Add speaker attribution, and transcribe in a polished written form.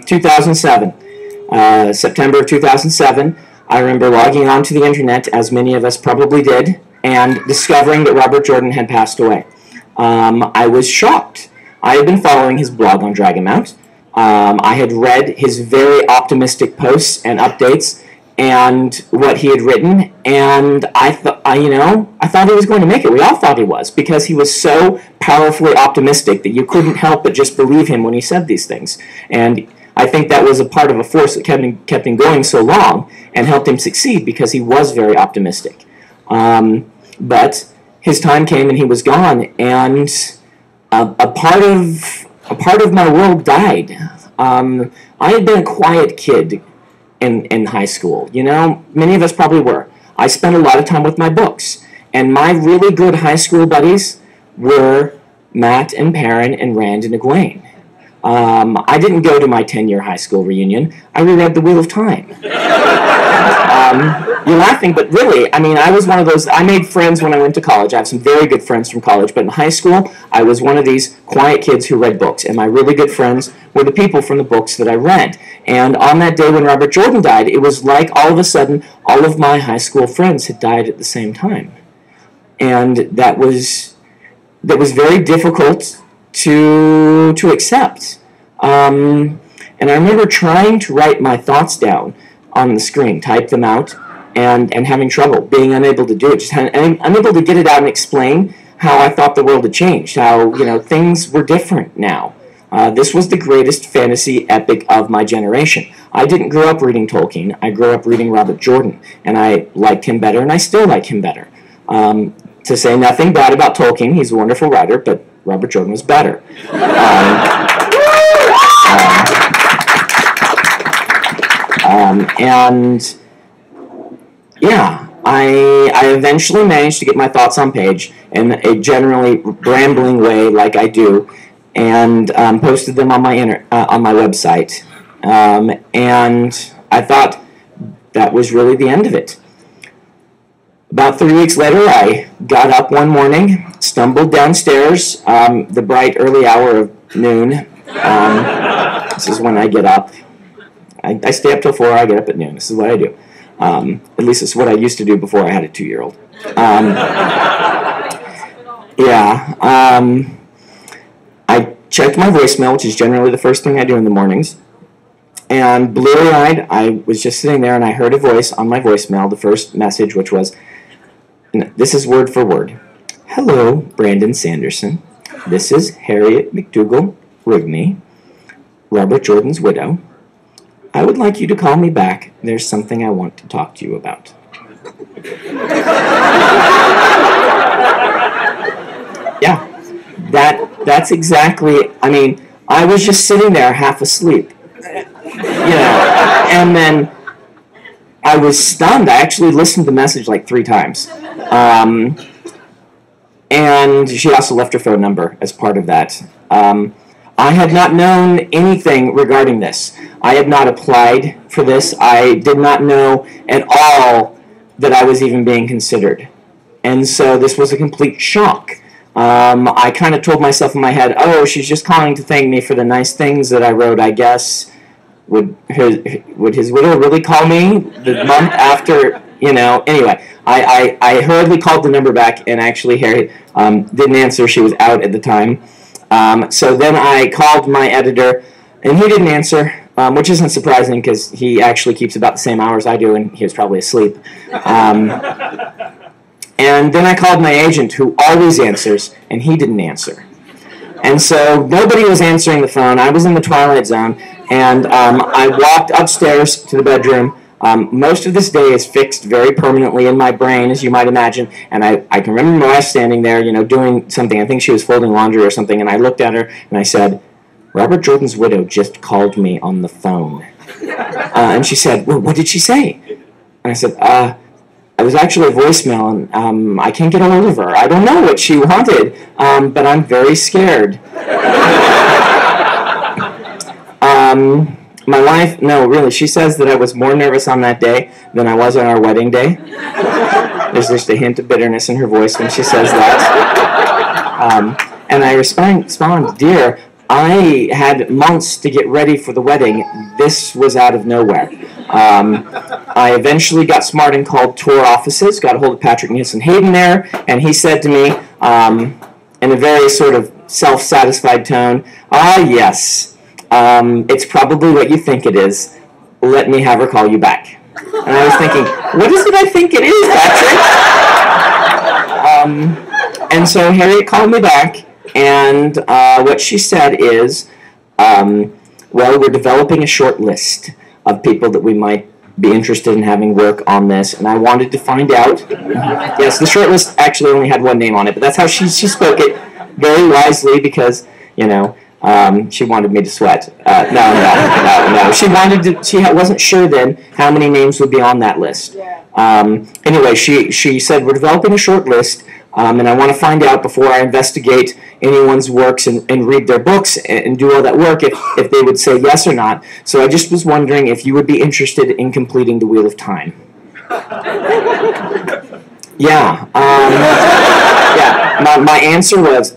Speaker 1: 2007. September of 2007, I remember logging onto the internet, as many of us probably did, and discovering that Robert Jordan had passed away. I was shocked. I had been following his blog on Dragonmount. I had read his very optimistic posts and updates and what he had written, and I thought he was going to make it. We all thought he was, because he was so powerfully optimistic that you couldn't help but just believe him when he said these things. And I think that was a part of a force that kept him going so long and helped him succeed, because he was very optimistic. But his time came and he was gone, and a part of my world died. I had been a quiet kid in high school. Many of us probably were. I spent a lot of time with my books, and my really good high school buddies were Matt and Perrin and Rand and Egwene. I didn't go to my 10-year high school reunion. I reread The Wheel of Time. You're laughing, but really, I was one of those. I made friends when I went to college. I have some very good friends from college, but in high school, I was one of these quiet kids who read books, and my really good friends were the people from the books that I read. And on that day when Robert Jordan died, it was like all of a sudden, all of my high school friends had died at the same time. And that was very difficult to accept. And I remember trying to write my thoughts down on the screen, type them out, and having trouble, being unable to do it, just unable to get it out and explain how I thought the world had changed, how things were different now. This was the greatest fantasy epic of my generation. I didn't grow up reading Tolkien. I grew up reading Robert Jordan, and I liked him better, and I still like him better. To say nothing bad about Tolkien, he's a wonderful writer, but Robert Jordan was better. I eventually managed to get my thoughts on page in a generally rambling way, like I do, and posted them on my website. And I thought that was really the end of it. About 3 weeks later, I got up one morning, stumbled downstairs, the bright early hour of noon. This is when I get up. I stay up till 4, I get up at noon. This is what I do. At least it's what I used to do before I had a 2-year-old. I checked my voicemail, which is generally the first thing I do in the mornings. And bleary-eyed, I was just sitting there, and I heard a voice on my voicemail, the first message, which was, and this is word for word. Hello, Brandon Sanderson. This is Harriet McDougall Rigney, Robert Jordan's widow. I would like you to call me back. There's something I want to talk to you about. Yeah, that's exactly, I was just sitting there half asleep, and then I was stunned. I actually listened to the message like 3 times. And she also left her phone number as part of that. I had not known anything regarding this. I had not applied for this. I did not know at all that I was even being considered. And so this was a complete shock. I kind of told myself in my head, oh, she's just calling to thank me for the nice things that I wrote, I guess. Would his widow really call me the month after, Anyway, I hurriedly called the number back, and actually Harriet didn't answer. She was out at the time. So then I called my editor, and he didn't answer, which isn't surprising because he actually keeps about the same hours I do, and he was probably asleep. And then I called my agent, who always answers, and he didn't answer. And so nobody was answering the phone. I was in the twilight zone, and I walked upstairs to the bedroom. Most of this day is fixed very permanently in my brain, as you might imagine, and I can remember my wife standing there, doing something. I think she was folding laundry or something, and I looked at her, and I said, Robert Jordan's widow just called me on the phone. And she said, well, what did she say? And I said, it was actually a voicemail, and I can't get a hold of her. I don't know what she wanted, but I'm very scared. My wife, no, really, she says that I was more nervous on that day than I was on our wedding day. There's just a hint of bitterness in her voice when she says that. And I respond, dear, I had months to get ready for the wedding. This was out of nowhere. I eventually got smart and called tour offices, got a hold of Patrick Nielsen Hayden there, and he said to me, in a very sort of self-satisfied tone, yes, it's probably what you think it is. Let me have her call you back. And I was thinking, what is it I think it is, Patrick? And so Harriet called me back, and what she said is, well, we're developing a short list of people that we might be interested in having work on this, and I wanted to find out. Yes, the short list actually only had one name on it, but that's how she spoke it very wisely because, she wanted me to sweat. No. She wanted to. She wasn't sure then how many names would be on that list. Anyway, she said we're developing a short list, and I want to find out before I investigate anyone's works and read their books and do all that work if they would say yes or not. So I just was wondering if you would be interested in completing the Wheel of Time. Yeah. Yeah. My answer was